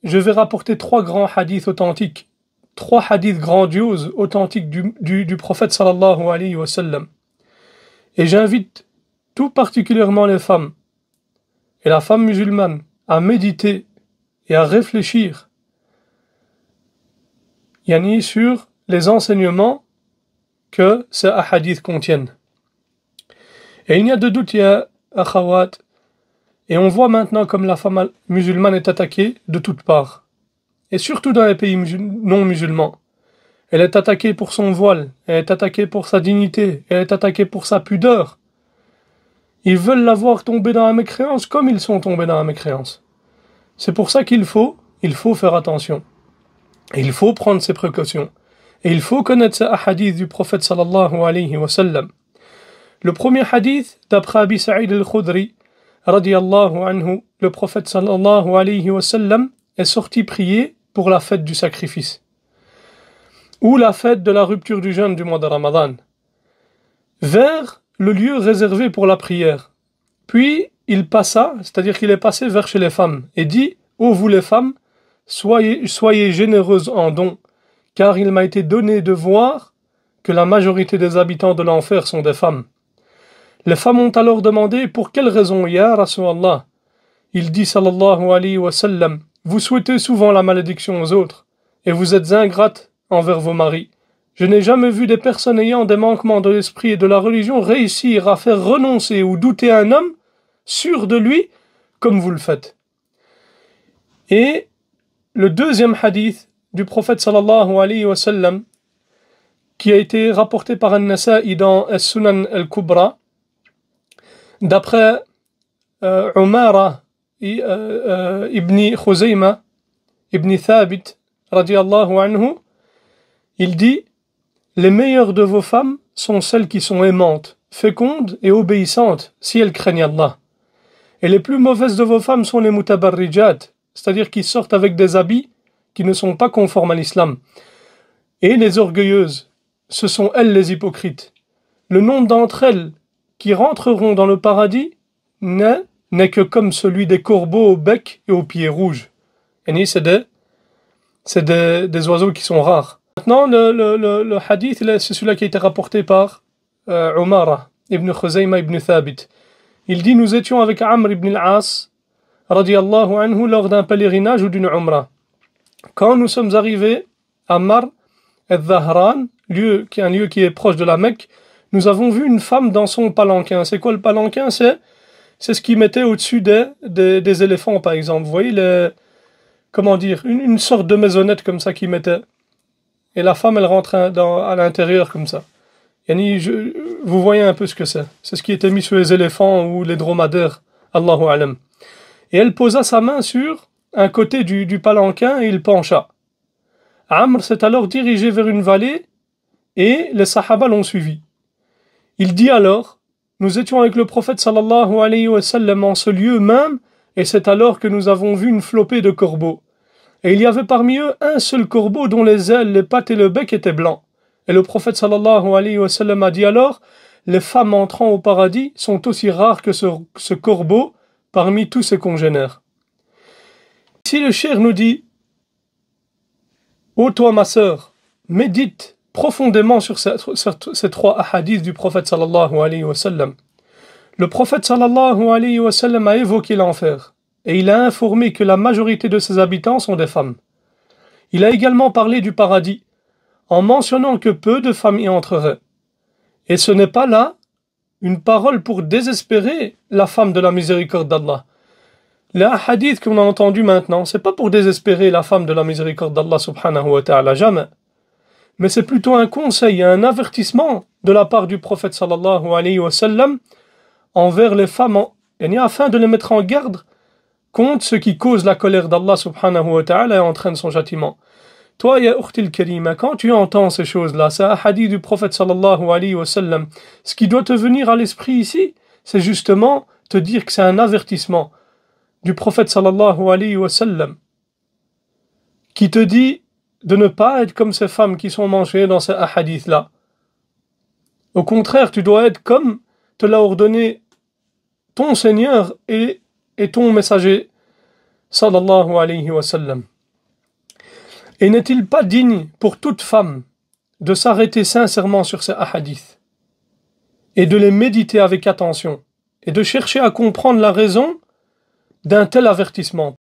je vais rapporter trois grands hadiths authentiques, trois hadiths grandioses, authentiques du prophète sallallahu alayhi wa sallam. Et j'invite tout particulièrement les femmes et la femme musulmane à méditer et à réfléchir sur les enseignements que ces hadiths contiennent. Et il n'y a de doute, ya akhawat, et on voit maintenant comme la femme musulmane est attaquée de toutes parts, et surtout dans les pays non musulmans. Elle est attaquée pour son voile, elle est attaquée pour sa dignité, elle est attaquée pour sa pudeur. Ils veulent la voir tomber dans la mécréance comme ils sont tombés dans la mécréance. C'est pour ça qu'il faut faire attention. Et il faut prendre ses précautions. Et il faut connaître ces hadiths du prophète sallallahu alayhi wa sallam. Le premier hadith, d'après Abi Sa'id al-Khudri, radiyallahu anhu, le prophète sallallahu alayhi wa sallam est sorti prier pour la fête du sacrifice, ou la fête de la rupture du jeûne du mois de Ramadan, vers le lieu réservé pour la prière. Puis il passa, c'est-à-dire qu'il est passé vers chez les femmes, et dit: ô vous les femmes, soyez généreuses en dons, car il m'a été donné de voir que la majorité des habitants de l'enfer sont des femmes. Les femmes ont alors demandé: pour quelle raison, ya Rasulallah? Il dit sallallahu alayhi wa sallam: vous souhaitez souvent la malédiction aux autres, et vous êtes ingrates envers vos maris. Je n'ai jamais vu des personnes ayant des manquements de l'esprit et de la religion réussir à faire renoncer ou douter un homme sûr de lui comme vous le faites. Et le deuxième hadith du prophète sallallahu alayhi wa sallam, qui a été rapporté par An-Nasa'i dans As-Sunan al-Kubra, d'après Umara ibn Khuzayma ibn Thabit radiyallahu anhu, il dit: les meilleures de vos femmes sont celles qui sont aimantes, fécondes et obéissantes, si elles craignent Allah. Et les plus mauvaises de vos femmes sont les mutabarrijat, c'est-à-dire qui sortent avec des habits qui ne sont pas conformes à l'islam. Et les orgueilleuses, ce sont elles les hypocrites. Le nombre d'entre elles qui rentreront dans le paradis n'est que comme celui des corbeaux au bec et aux pieds rouges. Et c'est des oiseaux qui sont rares. Maintenant, le hadith, c'est celui qui a été rapporté par Umara ibn Khuzayma ibn Thabit. Il dit: nous étions avec Amr ibn al-As radiyallahu anhu lors d'un pèlerinage ou d'une umrah. Quand nous sommes arrivés à Mar al-Dhahran, qui est un lieu qui est proche de la Mecque, nous avons vu une femme dans son palanquin. C'est quoi le palanquin? C'est ce qu'ils mettaient au-dessus des éléphants, par exemple. Vous voyez, une sorte de maisonnette comme ça qu'ils mettaient. Et la femme, elle rentre à l'intérieur comme ça. Vous voyez un peu ce que c'est. C'est ce qui était mis sur les éléphants ou les dromadaires. Allahu alam. Et elle posa sa main sur un côté du palanquin et il pencha. Amr s'est alors dirigé vers une vallée et les sahaba l'ont suivi. Il dit alors: nous étions avec le prophète sallallahu alayhi wa sallam en ce lieu même, et c'est alors que nous avons vu une flopée de corbeaux. Et il y avait parmi eux un seul corbeau dont les ailes, les pattes et le bec étaient blancs. Et le prophète sallallahu alayhi wa sallam a dit alors: les femmes entrant au paradis sont aussi rares que ce corbeau parmi tous ses congénères. Ici le cheikh nous dit: ô toi ma sœur, médite profondément sur ces trois hadiths du prophète sallallahu alayhi wa sallam. Le prophète sallallahu alayhi wa sallam a évoqué l'enfer et il a informé que la majorité de ses habitants sont des femmes. Il a également parlé du paradis en mentionnant que peu de femmes y entreraient. Et ce n'est pas là une parole pour désespérer la femme de la miséricorde d'Allah. Les hadiths qu'on a entendus maintenant, c'est pas pour désespérer la femme de la miséricorde d'Allah subhanahu wa ta'ala, jamais. Mais c'est plutôt un conseil, un avertissement de la part du prophète sallallahu alayhi wa sallam envers les femmes, afin de les mettre en garde contre ce qui cause la colère d'Allah subhanahu wa ta'ala et entraîne son châtiment. Toi, ya ukhtil karima, quand tu entends ces choses-là, c'est un hadith du prophète sallallahu alayhi wa sallam, ce qui doit te venir à l'esprit ici, c'est justement te dire que c'est un avertissement du prophète sallallahu alayhi wa sallam qui te dit de ne pas être comme ces femmes qui sont mentionnées dans ces hadiths-là. Au contraire, tu dois être comme te l'a ordonné ton Seigneur et ton messager sallallahu alayhi wa sallam. Et n'est-il pas digne pour toute femme de s'arrêter sincèrement sur ces hadiths et de les méditer avec attention et de chercher à comprendre la raison d'un tel avertissement?